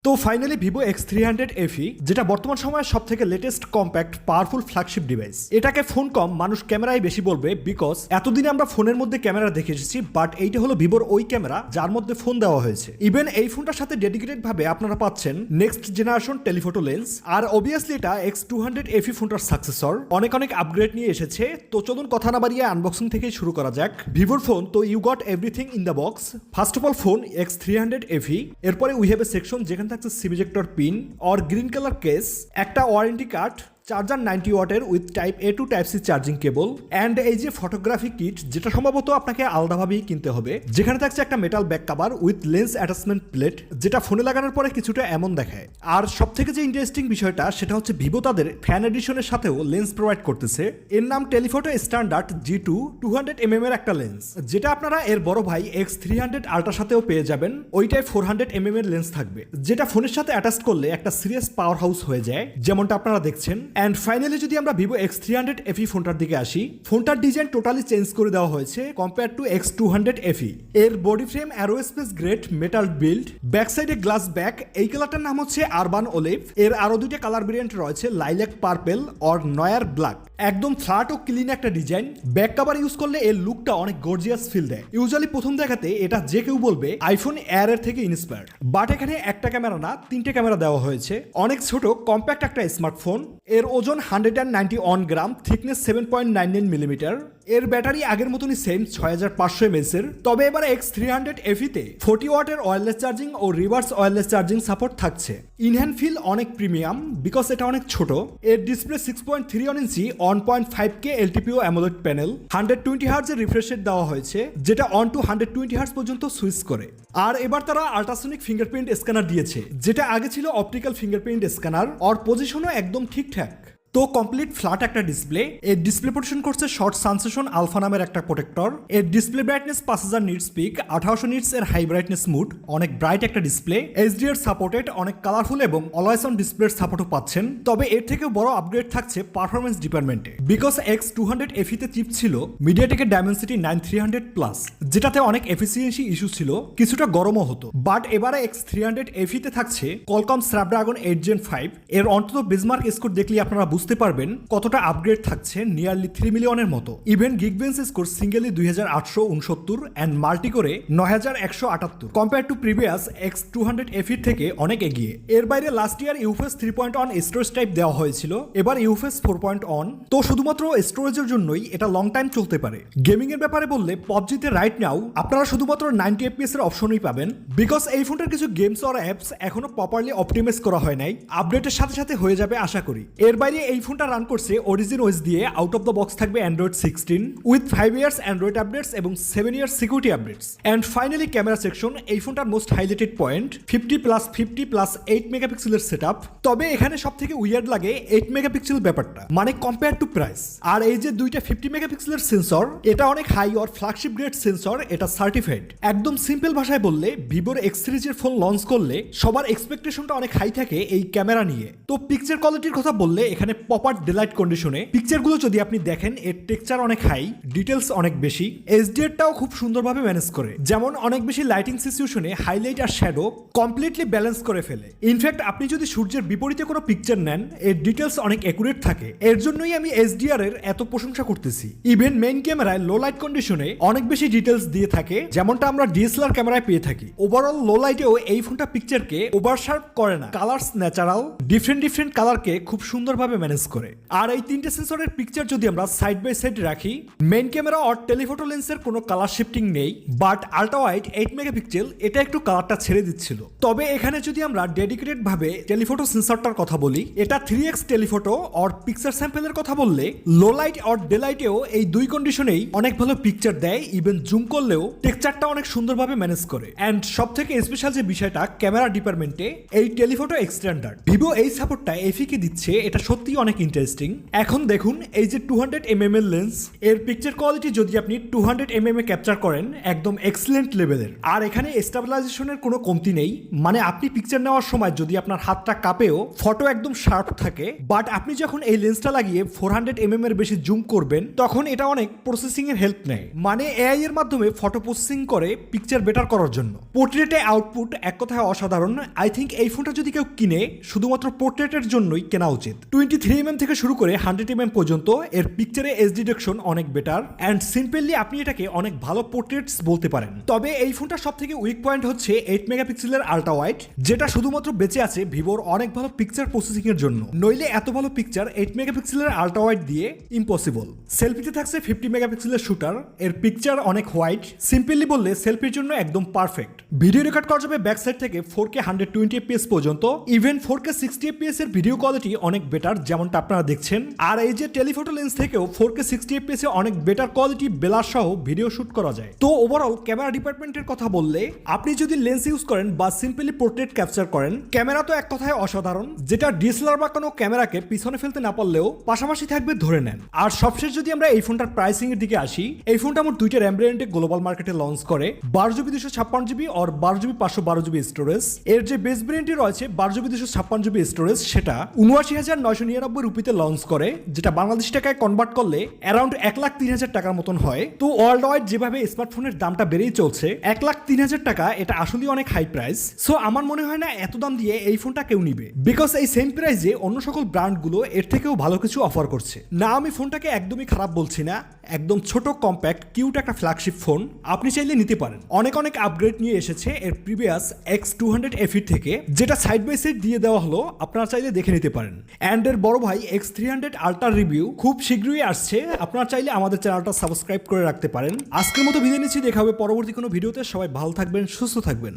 তো finally Vivo X300 FE যেটা বর্তমান সময়ের সবথেকে latest compact powerful flagship device. এটাকে ফোন কম মানুষ ক্যামেরায় বেশি বলবে, বিকজ এতদিনে আমরা ফোনের মধ্যে ক্যামেরা দেখে এসেছি, বাট এইটা হলো ভিভোর ওই ক্যামেরা যার মধ্যে ফোন দেওয়া হয়েছে। ইভেন এই ফোনটার সাথে ডেডিকেটেড ভাবে আপনারা পাচ্ছেন নেক্সট জেনারেশন টেলিফোটো লেন্স, আর অবভিয়াসলি এটা X200 FE ফোনটার সাকসেসর। অনেক আপগ্রেড নিয়ে এসেছে। তো চলুন কথা না বাড়িয়ে আনবক্সিং থেকেই শুরু করা যাক। ভিভোর ফোন তো you got everything in the box. First of all phone X300 FE, এরপরে উই হ্যাভ এ সেকশন যেখানে থাকছে SIM ejector pin or green colour case, একটা ওয়ারেন্টি কার্ড, চার্জার 90 ওয়াটের with type A to type C charging cable, and এই যে photography kit যেটা সম্ভবত আপনাকে আলাদাভাবেই কিনতে হবে, যেখানে থাকছে একটা metal back cover with lens attachment plate, যেটা ফোনে লাগানোর পরে কিছুটা এমন দেখায়। আর সব থেকে যে ইন্টারেস্টিং বিষয়টা সেটা হচ্ছে ভিভো তাদের ফ্যান এডিশনের সাথেও লেন্স প্রোভাইড করতেছে। এর নাম টেলিফোটো স্ট্যান্ডার্ড G2 200mm এর একটা লেন্স, যেটা আপনারা এর বড় ভাই X300 আল্ট্রার সাথেও পেয়ে যাবেন। ওইটাই 400mm এর লেন্স থাকবে, যেটা ফোনের সাথে অ্যাটাচ করলে একটা সিরিয়াস পাওয়ার হাউস হয়ে যায়, যেমনটা আপনারা দেখছেন। অ্যান্ড ফাইনালি যদি আমরা ভিভো X300 FE ফোনটার দিকে আসি, ফোনটার ডিজাইন টোটালি চেঞ্জ করে দেওয়া হয়েছে কম্পেয়ার টু X200 FE। এর body frame aerospace grade metal build, back সাইডে গ্লাস ব্যাক, এই কালারটার নাম হচ্ছে আরবান অলিভ। এর আরো দুইটা কালার ভেরিয়েন্ট রয়েছে, lilac purple or noir black. একদম ফ্ল্যাট ও ক্লিন একটা ডিজাইন। ব্যাক কভার ইউজ করলে এর লুকটা অনেক গর্জিয়াস ফিল দেয়। ইউজুয়ালি প্রথম দেখাতে এটা যে কেউ বলবে আইফোন এয়ার এর থেকে ইন্সপায়ার্ড, বাট এখানে একটা ক্যামেরা না 3টে ক্যামেরা দেওয়া হয়েছে। অনেক ছোট কম্প্যাক্ট একটা স্মার্টফোন। এর ওজন 191 গ্রাম, থিকনেস 7.99 মিলিমিটার। এর ব্যাটারি আগের মতনই সেম 6500 mAh এর। তবে এবার X300 FE তে 40 ওয়াটের ওয়্যারলেস চার্জিং ও রিভার্স ওয়্যারলেস চার্জিং সাপোর্ট থাকছে। ইনহ্যান্ড ফিল অনেক প্রিমিয়াম, বিকজ এটা অনেক ছোট। এর ডিসপ্লে 6.31 ইঞ্চি 1.5K LTPO AMOLED panel, 120 hertz এর রিফ্রেশ রেট দেওয়া হয়েছে, যেটা অন টু 120 হার্টজ পর্যন্ত সুইচ করে। আর এবার তারা আল্ট্রাসনিক ফিঙ্গারপ্রিন্ট স্ক্যানার দিয়েছে, যেটা আগে ছিল অপটিক্যাল ফিঙ্গারপ্রিন্ট স্ক্যানার। আর পজিশনও একদম ঠিকঠাক। তো কমপ্লিট ফ্ল্যাট একটা ডিসপ্লে। এর ডিসপ্লে প্রোটেকশন করছে শর্ট সানসেশন আলফা নামের একটা প্রোটেক্টর। এর display brightness 5000 nits pick, 1800 nits এর হাই ব্রাইটনেস মুড, অনেক ব্রাইট একটা ডিসপ্লে। HDR সাপোর্টেড, অনেক কালারফুল এবং অলওয়েজ অন ডিসপ্লের সাপোর্টও পাচ্ছেন। তবে এর থেকেও বড় আপগ্রেড থাকছে পারফরমেন্স ডিপার্টমেন্টে, বিকজ X200 FE তে চিপ ছিল মিডিয়াটেকের ডায়মেনসিটি 9300 প্লাস, যেটাতে অনেক এফিসিয়েন্সি ইস্যু ছিল, কিছুটা গরমও হতো। বাট এবারে X300 FE তে থাকছে Qualcomm Snapdragon 8 Gen 5। এর অন্তত বেঞ্চমার্ক স্কোর দেখলে আপনারা বুঝতে পারবেন কতটা আপগ্রেড থাকছে, নিয়ারলি 3 মিলিয়নের মতো। Even Geekbench score singly 2869 and multi করে 9178, compare to previous X200 FE থেকে অনেক এগিয়ে। এর বাইরে last year UFS 3.1 storage type দেওয়া হয়েছিল, এবার UFS 4.1। তো শুধুমাত্র স্টোরেজের জন্যই এটা লং টাইম চলতে পারে। গেমিং এর ব্যাপারে বললে PUBG-তে রাইট নাও আপনারা শুধুমাত্র 90 FPS এর অপশনই পাবেন, বিকজ এই ফোনটার কিছু গেমস আর অ্যাপস এখনো প্রপারলি অপটিমাইজ করা হয় নাই। আপডেটের সাথে সাথে হয়ে যাবে আশা করি। এর বাইরে এই ফোনটা রান করছে অরিজিন ওএস দিয়ে। আউট অফ দ্য বক্স থাকবে Android 16 with 5 years Android updates এবং 7 years security updates. And finally camera section, এই ফোনটার মোস্ট হাইলাইটেড পয়েন্ট 50+50+8 মেগাপিক্সেলের সেটআপ। তবে এখানে সব থেকে উইয়ার্ড লাগে 8 মেগাপিক্সেল ব্যাপারটা, মানে কম্পেয়ার টু প্রাইস। আর এই যে দুইটা 50 মেগাপিক্সেলের সেন্সর, এটা অনেক high or flagship grade sensor, এটা সার্টিফাইড। একদম সিম্পল ভাষায় বললে ভিভোর X সিরিজের ফোন লঞ্চ করলে সবার এক্সপেকটেশনটা অনেক হাই থাকে এই ক্যামেরা নিয়ে। তো পিকচার কোয়ালিটির কথা বললে এখানে প্রপার ডেলাইট কন্ডিশনে পিকচারগুলো যদি আপনি দেখেন, এর টেক্সচার অনেক হাই, ডিটেলস অনেক বেশি, HDR-টাও খুব সুন্দরভাবে ম্যানেজ করে, যেমন অনেক বেশি লাইটিং সিচুয়েশনে হাইলাইট আর শ্যাডো কমপ্লিটলি ব্যালেন্স করে ফেলে। ইনফ্যাক্ট আপনি যদি সূর্যের বিপরীতে কোনো পিকচার নেন, এর ডিটেলস অনেক অ্যাকুরেট থাকে। এর জন্যই আমি HDR এর এত প্রশংসা করতেছি। ইভেন মেইন ক্যামেরায় লো লাইট কন্ডিশনে অনেক বেশি ডিটেলস দিয়ে থাকে, যেমনটা আমরা DSLR ক্যামেরায় পেয়ে থাকি। ওভারঅল লো লাইটেও এই ফোনটা পিকচারকে ওভারশার্প করে না, কালারস ন্যাচারাল, ডিফারেন্ট কালারকে খুব সুন্দরভাবে ম্যানেজ করে। আর এই 3টে সেন্সরের পিকচার যদি আমরা সাইড বাই সাইড রাখি, মেইন ক্যামেরা আর টেলিফোটো লেন্সের কোনো কালার শিফটিং নেই, বাট আল্ট্রা ওয়াইড 8 মেগাপিক্সেল এটা একটু কালারটা ছেড়ে দিচ্ছিল। তবে এখানে যদি আমরা ডেডিকেটেড ভাবে টেলিফোটো সেন্সরটার কথা বলি, এটা 3x টেলিফোটো আর পিকচার স্যাম্পলের কথা বললে লো লাইট আর ডে লাইটেও এই দুই কন্ডিশনেই অনেক ভালো পিকচার দেয়। ইভেন জুম করলেও টেক্সচারটা অনেক সুন্দরভাবে ম্যানেজ করে। অ্যান্ড সব থেকে স্পেশাল যে বিষয়টা, ক্যামেরা ডিপার্টমেন্টে এই টেলিফোটো এক্সটেন্ডার ভিভো এই সাপোর্টটা FE কে দিচ্ছে, এটা সত্যি অনেক ইন্টারেস্টিং। এখন দেখুন এই যে 200mm এর লেন্স, এর পিকচার কোয়ালিটি যদি আপনি 200mm এ ক্যাপচার করেন একদম এক্সিলেন্ট লেভেলের। আর এখানে স্টেবিলাইজেশনের কোনো কমতি নেই, মানে আপনি পিকচার নেওয়ার সময় যদি আপনার হাতটা কাঁপেও ফটো একদম শার্প থাকে। বাট আপনি যখন এই লেন্সটা লাগিয়ে 400mm এর বেশি জুম করবেন তখন এটা অনেক প্রসেসিং এর হেল্প নেয়, মানে এআই এর মাধ্যমে ফটো প্রসেসিং করে পিকচার বেটার করার জন্য। পোর্ট্রেটে আউটপুট এক কথায় অসাধারণ। আই থিঙ্ক এই ফোনটা যদি কেউ কিনে শুধুমাত্র পোর্ট্রেটের জন্যই কেনা উচিত। 23mm থেকে শুরু করে 100mm পর্যন্ত এর পিকচারে এজ ডিটেকশন অনেক বেটার অ্যান্ড সিম্পলি আপনি এটাকে অনেক ভালো পোর্ট্রেটস বলতে পারেন। তবে এই ফোনটা সব থেকে উইক পয়েন্ট হচ্ছে 8 মেগাপিক্সেলের আল্ট্রা ওয়াইড, যেটা শুধুমাত্র বেঁচে আছে ভিভোর অনেক ভালো পিকচার প্রসেসিং এর জন্য। নইলে এত ভালো পিকচার 8 মেগাপিক্সেলের আল্ট্রা ওয়াইড দিয়ে ইম্পসিবল। সেলফিতে থাকছে 50 মেগাপিক্সেলের শুটার, এর পিকচার অনেক হোয়াইট, সিম্পলি বললে সেলফির জন্য একদম পারফেক্ট। ভিডিও রেকর্ড করা যাবে ব্যাক সাইড থেকে 4K 120fps পর্যন্ত, ইভেন 4K 60fps এর ভিডিও কোয়ালিটি অনেক বেটার যেমনটা আপনারা দেখছেন। আর এই যে টেলিফটো লেন্স থেকেও 4K 60fps এ অনেক বেটার কোয়ালিটি বেলার সহ ভিডিও শুট করা যায়। তো ওভারঅল ক্যামেরা ডিপার্টমেন্টের কথা বললে আপনি যদি লেন্স ইউজ করেন বা সিম্পলি পোর্ট্রেট ক্যাপচার করেন, ক্যামেরা তো এক কথায় অসাধারণ, যেটা ডিএসএলআর বা কোনো ক্যামেরাকে পিছনে ফেলতে না পারলেও পাশাপাশি থাকবে ধরে নেন। আর সবশেষ যদি আমরা এই ফোনটার প্রাইসিং এর দিকে আসি, এই ফোনটা আমার দুইটা র্যাম ভেরিয়েন্টে গ্লোবাল মার্কেটে লঞ্চ করে 12GB 256GB আর 12GB 512GB স্টোরেজ। এর যে বেস ভেরিয়েন্টটি রয়েছে 12GB 256GB স্টোরেজ, সেটা 79,999 রুপিতে লঞ্চ করে, যেটা বাংলাদেশি টাকায় কনভার্ট করলে অ্যারাউন্ড 1,03,000 টাকার মতন হয়। তো ওয়ার্ল্ড ওয়াইড যেভাবে স্মার্টফোনের দামটা বেড়েই চলছে, 1,03,000 টাকা এটা আসলেই অনেক হাই প্রাইস। সো আমার মনে হয় না এত দাম দিয়ে এই ফোনটা কেউ নিবে, বিকজ এই সেম প্রাইসে অন্য সকল ব্র্যান্ডগুলো এর থেকেও ভালো কিছু অফার করছে। না, আমি ফোনটাকে একদমই খারাপ বলছি না, একদম ছোট কম্প্যাক্ট কিউট একটা ফ্ল্যাগশিপ ফোন, আপনি চাইলে নিতে পারেন। অনেক আপগ্রেড নিয়ে এসেছে এর প্রিভিয়াস X200 FE থেকে, যেটা সাইড বাই সাইড দিয়ে দেওয়া হলো, আপনারা চাইলে দেখে নিতে পারেন। অ্যান্ড এর বড় ভাই X300 আল্ট্রা রিভিউ খুব শীঘ্রই আসছে, আপনারা চাইলে আমাদের চ্যানেলটা সাবস্ক্রাইব করে রাখতে পারেন। আজকের মতো বিদায় নিচ্ছি, দেখা হবে পরবর্তী কোনো ভিডিওতে। সবাই ভালো থাকবেন, সুস্থ থাকবেন।